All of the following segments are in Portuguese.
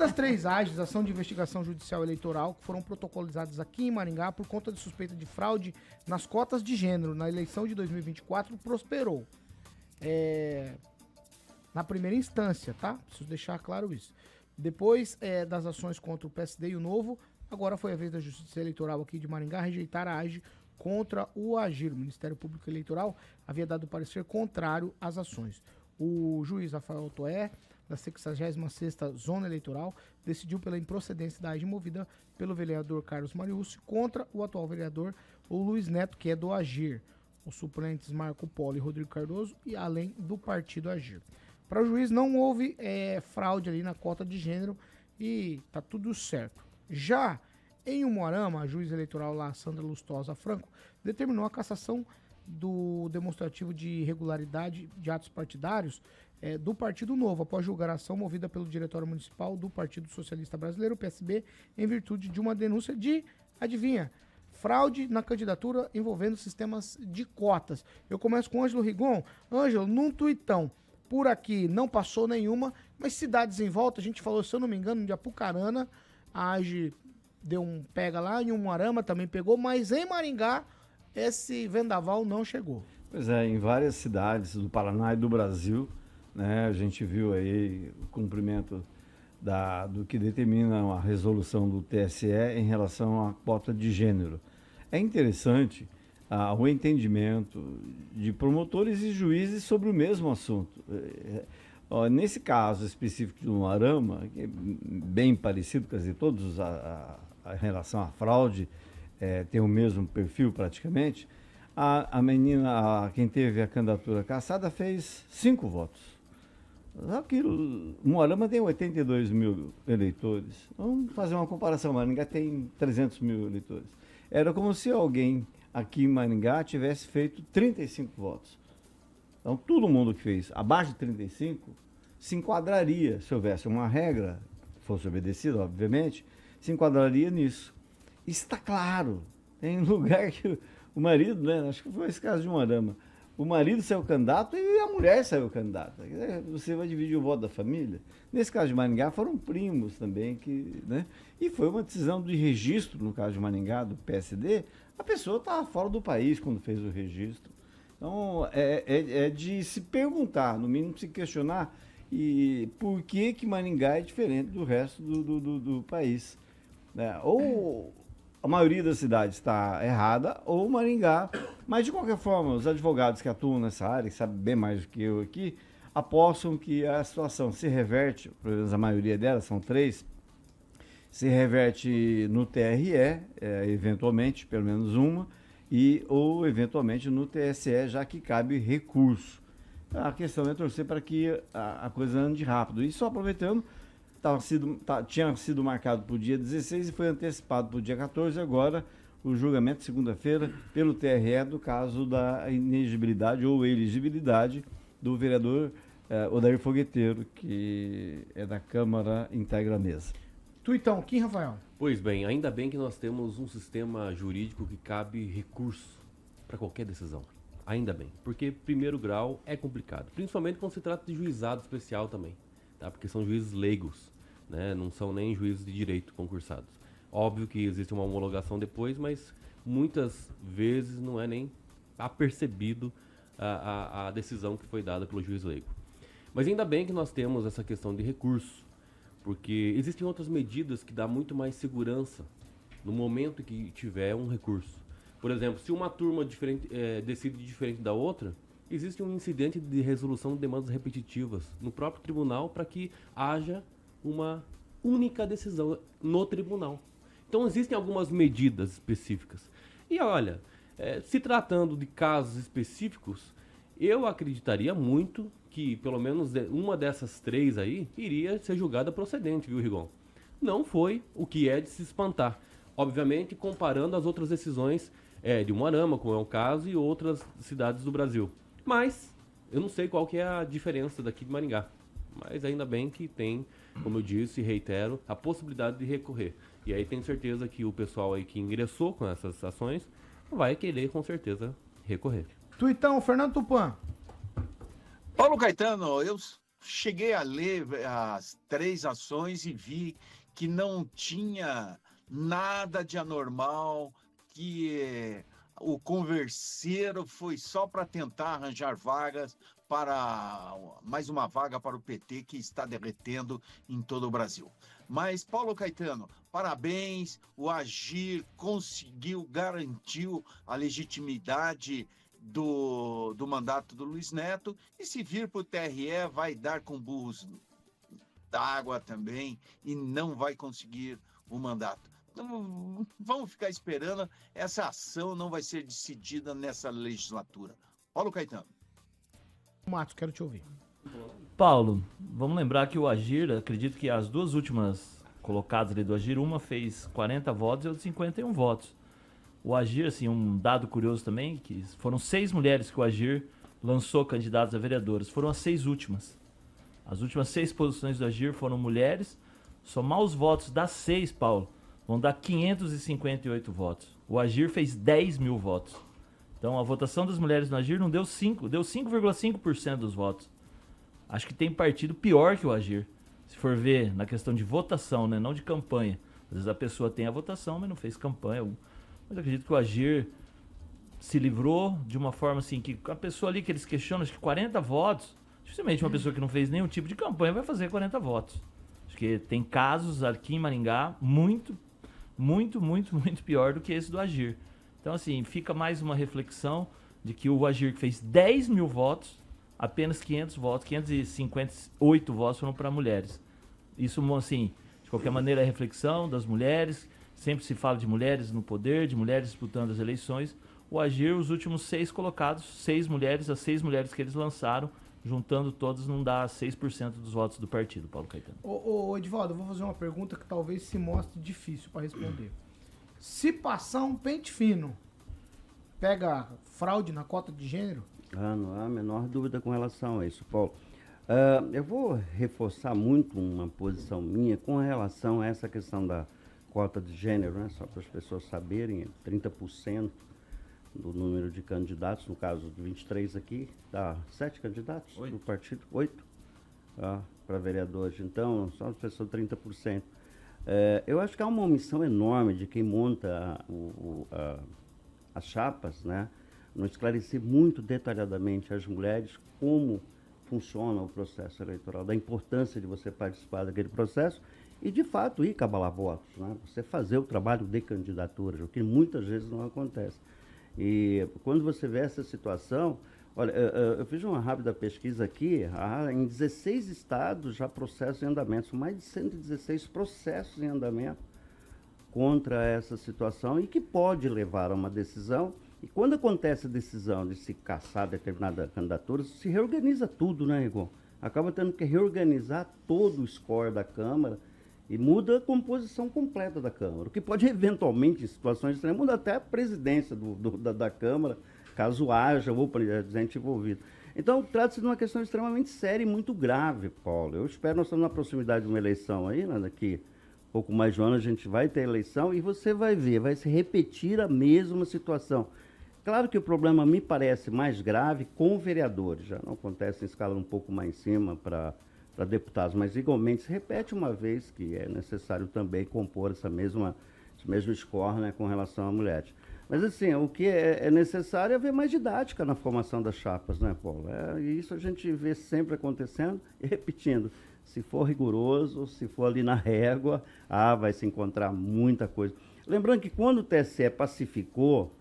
outras 3 AGEs, ação de investigação judicial eleitoral, que foram protocolizadas aqui em Maringá por conta de suspeita de fraude nas cotas de gênero na eleição de 2024, prosperou. Na primeira instância, tá? Preciso deixar claro isso. Depois das ações contra o PSD e o Novo, agora foi a vez da Justiça Eleitoral aqui de Maringá rejeitar a AGE contra o AGIR. O Ministério Público Eleitoral havia dado parecer contrário às ações. O juiz Rafael Toé, da 66ª Zona Eleitoral, decidiu pela improcedência da AGE movida pelo vereador Carlos Mariucci contra o atual vereador, o Luiz Neto, que é do AGIR. Os suplentes Marco Polo e Rodrigo Cardoso, e além do partido AGIR. Para o juiz não houve fraude ali na cota de gênero e tá tudo certo. Já em Umuarama, a juiz eleitoral lá, Sandra Lustosa Franco, determinou a cassação do demonstrativo de irregularidade de atos partidários do Partido Novo, após julgar a ação movida pelo Diretório Municipal do Partido Socialista Brasileiro, PSB, em virtude de uma denúncia de, adivinha, fraude na candidatura envolvendo sistemas de cotas. Eu começo com o Ângelo Rigon. Ângelo, num tuitão, por aqui não passou nenhuma, mas cidades em volta, a gente falou, se eu não me engano, de Apucarana, a AGE deu um pega lá, em Umuarama também pegou, mas em Maringá esse vendaval não chegou. Pois é, em várias cidades do Paraná e do Brasil, né, a gente viu aí o cumprimento do que determina a resolução do TSE em relação à cota de gênero. É interessante o entendimento de promotores e juízes sobre o mesmo assunto. Nesse caso específico do Umuarama, que é bem parecido, quer dizer, todos em relação à fraude tem o mesmo perfil praticamente, a menina, quem teve a candidatura cassada, fez 5 votos. O Umuarama tem 82 mil eleitores. Vamos fazer uma comparação, Maringá tem 300 mil eleitores. Era como se alguém aqui em Maringá tivesse feito 35 votos. Então, todo mundo que fez abaixo de 35 se enquadraria, se houvesse uma regra, fosse obedecida, obviamente, se enquadraria nisso. Isso está claro. Tem lugar que o marido, né, acho que foi esse caso de Umuarama, o marido saiu candidato e a mulher saiu candidata. Você vai dividir o voto da família? Nesse caso de Maringá, foram primos também, né? E foi uma decisão de registro, no caso de Maringá, do PSD, a pessoa estava fora do país quando fez o registro. Então, é de se perguntar, no mínimo se questionar, e por que Maringá é diferente do resto do país. Né? Ou a maioria das cidades está errada, ou Maringá. Mas, de qualquer forma, os advogados que atuam nessa área, que sabem bem mais do que eu aqui, apostam que a situação se reverte, pelo menos a maioria delas, são 3, se reverte no TRE, eventualmente, pelo menos uma, ou eventualmente no TSE, já que cabe recurso. A questão é torcer para que a coisa ande rápido. E só aproveitando, tinha sido marcado para o dia 16 e foi antecipado para o dia 14, agora o julgamento, segunda-feira, pelo TRE, do caso da inegibilidade ou elegibilidade do vereador Odair Fogueteiro, que é da Câmara, integra a mesa. Tuitão, Kim Rafael. Pois bem, ainda bem que nós temos um sistema jurídico que cabe recurso para qualquer decisão. Ainda bem, porque primeiro grau é complicado, principalmente quando se trata de juizado especial também, tá? Porque são juízes leigos, né? Não são nem juízes de direito concursados. Óbvio que existe uma homologação depois, mas muitas vezes não é nem apercebido a decisão que foi dada pelo juiz leigo. Mas ainda bem que nós temos essa questão de recurso, porque existem outras medidas que dão muito mais segurança no momento que tiver um recurso. Por exemplo, se uma turma decide diferente da outra, existe um incidente de resolução de demandas repetitivas no próprio tribunal para que haja uma única decisão no tribunal. Então existem algumas medidas específicas. E olha, se tratando de casos específicos, eu acreditaria muito que pelo menos uma dessas 3 aí iria ser julgada procedente, viu, Rigon? Não foi o que é de se espantar. Obviamente, comparando as outras decisões de Umuarama, como é o caso, e outras cidades do Brasil. Mas eu não sei qual que é a diferença daqui de Maringá. Mas ainda bem que tem, como eu disse e reitero, a possibilidade de recorrer. E aí tenho certeza que o pessoal aí que ingressou com essas ações vai querer, com certeza, recorrer. Tuitão, Fernando Tupan. Paulo Caetano, eu cheguei a ler as 3 ações e vi que não tinha nada de anormal, que o converseiro foi só para tentar arranjar vagas para mais uma vaga para o PT que está derretendo em todo o Brasil. Mas, Paulo Caetano, parabéns, o Agir garantiu a legitimidade do mandato do Luiz Neto, e se vir para o TRE vai dar com burros d'água também e não vai conseguir o mandato. Então, vamos ficar esperando, essa ação não vai ser decidida nessa legislatura. Paulo Caetano. Matos, quero te ouvir. Paulo, vamos lembrar que o Agir, acredito que as 2 últimas colocadas ali do Agir, uma fez 40 votos e outra 51 votos. O Agir, assim, um dado curioso também, que foram 6 mulheres que o Agir lançou candidatas a vereadoras. Foram as 6 últimas. As últimas 6 posições do Agir foram mulheres. Somar os votos das 6, Paulo, vão dar 558 votos. O Agir fez 10 mil votos. Então a votação das mulheres no Agir não deu 5, deu 5,5% dos votos. Acho que tem partido pior que o Agir. Se for ver na questão de votação, né, não de campanha. Às vezes a pessoa tem a votação, mas não fez campanha. Mas eu acredito que o Agir se livrou de uma forma assim, que a pessoa ali que eles questionam, acho que 40 votos, dificilmente uma pessoa que não fez nenhum tipo de campanha vai fazer 40 votos. Acho que tem casos aqui em Maringá muito pior do que esse do Agir. Então, assim, fica mais uma reflexão de que o Agir que fez 10 mil votos, apenas 500 votos, 558 votos foram para mulheres. Isso, assim, de qualquer maneira, é reflexão das mulheres. Sempre se fala de mulheres no poder, de mulheres disputando as eleições. O Agir, os últimos 6 colocados, 6 mulheres, as 6 mulheres que eles lançaram, juntando todos, não dá 6% dos votos do partido, Paulo Caetano. Ô Edivaldo, eu vou fazer uma pergunta que talvez se mostre difícil para responder. Se passar um pente fino, pega fraude na cota de gênero? Não há a menor dúvida com relação a isso, Paulo. Eu vou reforçar muito uma posição minha com relação a essa questão da cota de gênero, né? Só para as pessoas saberem, 30% do número de candidatos, no caso de 23 aqui, dá 7 candidatos do partido, 8 para vereadores. Então, só as pessoas 30%. Eu acho que há uma omissão enorme de quem monta as chapas, né? Não esclarecer muito detalhadamente às mulheres como funciona o processo eleitoral, da importância de você participar daquele processo e, de fato, ir cabalar votos, né? Você fazer o trabalho de candidaturas, o que muitas vezes não acontece. E quando você vê essa situação, olha, eu fiz uma rápida pesquisa aqui, em 16 estados já processos em andamento, são mais de 116 processos em andamento contra essa situação e que pode levar a uma decisão. E quando acontece a decisão de se caçar determinada candidatura, se reorganiza tudo, né, Igor? Acaba tendo que reorganizar todo o score da Câmara e muda a composição completa da Câmara, o que pode eventualmente, em situações extremas, mudar até a presidência da Câmara, caso haja o presidente envolvido. Então, trata-se de uma questão extremamente séria e muito grave, Paulo. Eu espero, nós estamos na proximidade de uma eleição aí, né, daqui pouco mais de um ano a gente vai ter eleição e você vai ver, vai se repetir a mesma situação. Claro que o problema me parece mais grave com vereadores, já não acontece em escala um pouco mais em cima para deputados, mas igualmente se repete uma vez que é necessário também compor esse mesmo score, né, com relação a mulheres. Mas assim, o que é necessário é haver mais didática na formação das chapas, né, Paulo? E isso a gente vê sempre acontecendo e repetindo. Se for rigoroso, se for ali na régua, vai se encontrar muita coisa. Lembrando que quando o TSE pacificou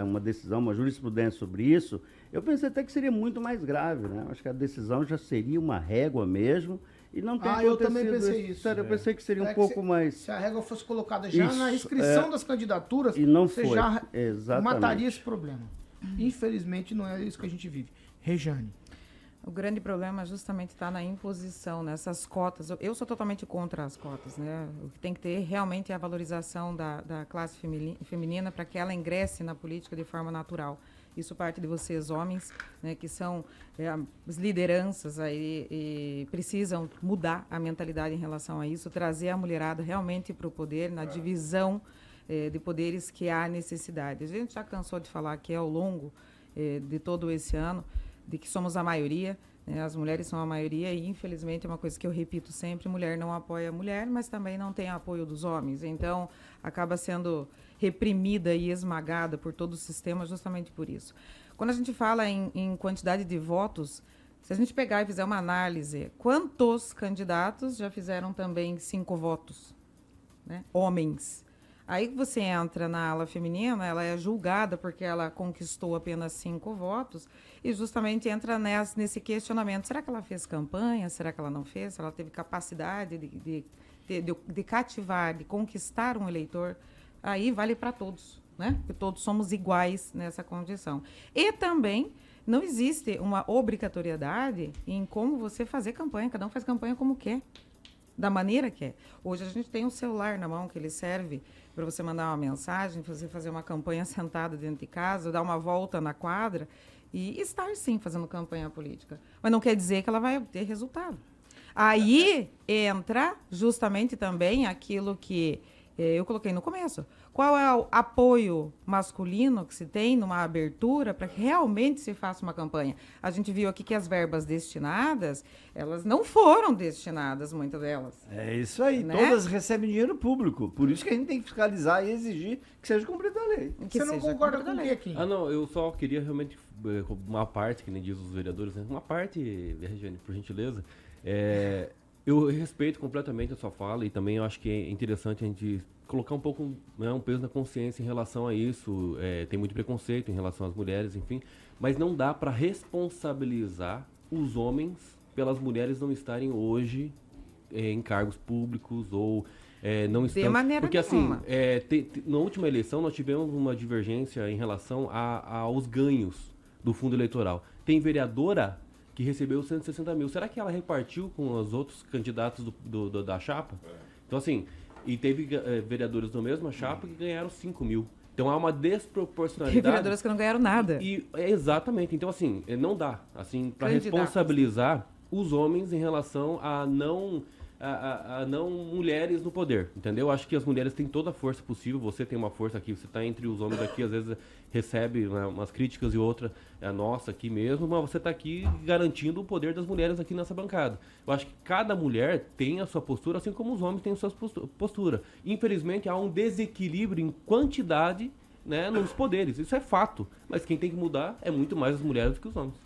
uma decisão, uma jurisprudência sobre isso, eu pensei até que seria muito mais grave, né? Acho que a decisão já seria uma régua mesmo e não tem eu também pensei isso. Sério, eu pensei que seria um pouco mais... Se a régua fosse colocada já na inscrição das candidaturas, e não você foi. já Exatamente. mataria esse problema. Infelizmente, não é isso que a gente vive. Rejane. O grande problema justamente está na imposição, nessas cotas. Eu sou totalmente contra as cotas, né? O que tem que ter realmente é a valorização da classe feminina para que ela ingresse na política de forma natural. Isso parte de vocês, homens, né, que são as lideranças aí, e precisam mudar a mentalidade em relação a isso, trazer a mulherada realmente para o poder, na divisão de poderes que há necessidade. A gente já cansou de falar que ao longo de todo esse ano, de que somos a maioria, né? As mulheres são a maioria e, infelizmente, é uma coisa que eu repito sempre, mulher não apoia a mulher, mas também não tem apoio dos homens. Então, acaba sendo reprimida e esmagada por todo o sistema justamente por isso. Quando a gente fala em quantidade de votos, se a gente pegar e fizer uma análise, quantos candidatos já fizeram também 5 votos? Né? Homens. Aí você entra na ala feminina, ela é julgada porque ela conquistou apenas 5 votos e justamente entra nesse questionamento. Será que ela fez campanha? Será que ela não fez? Ela teve capacidade de cativar, de conquistar um eleitor? Aí vale para todos, né? Porque todos somos iguais nessa condição. E também não existe uma obrigatoriedade em como você fazer campanha. Cada um faz campanha como quer, da maneira que é. Hoje a gente tem um celular na mão que ele serve para você mandar uma mensagem, você fazer uma campanha sentada dentro de casa, dar uma volta na quadra e estar, sim, fazendo campanha política. Mas não quer dizer que ela vai obter resultado. Aí entra justamente também aquilo que eu coloquei no começo. Qual é o apoio masculino que se tem numa abertura para que realmente se faça uma campanha? A gente viu aqui que as verbas destinadas, elas não foram destinadas, muitas delas. É isso aí, né? Todas recebem dinheiro público. Por isso que a gente tem que fiscalizar e exigir que seja cumprida a lei. Que Você não seja concorda cumprida com a o lei. que aqui? Ah, não, eu só queria realmente uma parte, que nem diz os vereadores, né? Uma parte, Regiane, por gentileza. Eu respeito completamente a sua fala e também eu acho que é interessante a gente colocar um pouco, né, um peso na consciência em relação a isso. Tem muito preconceito em relação às mulheres, enfim, mas não dá para responsabilizar os homens pelas mulheres não estarem hoje em cargos públicos ou não estão... De maneira porque nenhuma. assim, na última eleição nós tivemos uma divergência em relação aos ganhos do fundo eleitoral. Tem vereadora que recebeu 160 mil. Será que ela repartiu com os outros candidatos da chapa? Então, assim, e teve vereadores da mesma chapa que ganharam 5 mil. Então, há uma desproporcionalidade. Tem vereadoras que não ganharam nada. Exatamente. Então, assim, não dá, assim, para Candidatos. responsabilizar os homens em relação a não mulheres no poder, entendeu? Acho que as mulheres têm toda a força possível. Você tem uma força aqui, você está entre os homens aqui, às vezes recebe, né, umas críticas e outra é a nossa aqui mesmo, mas você está aqui garantindo o poder das mulheres aqui nessa bancada. Eu acho que cada mulher tem a sua postura, assim como os homens têm a sua postura. Infelizmente, há um desequilíbrio em quantidade, né, nos poderes. Isso é fato. Mas quem tem que mudar é muito mais as mulheres do que os homens.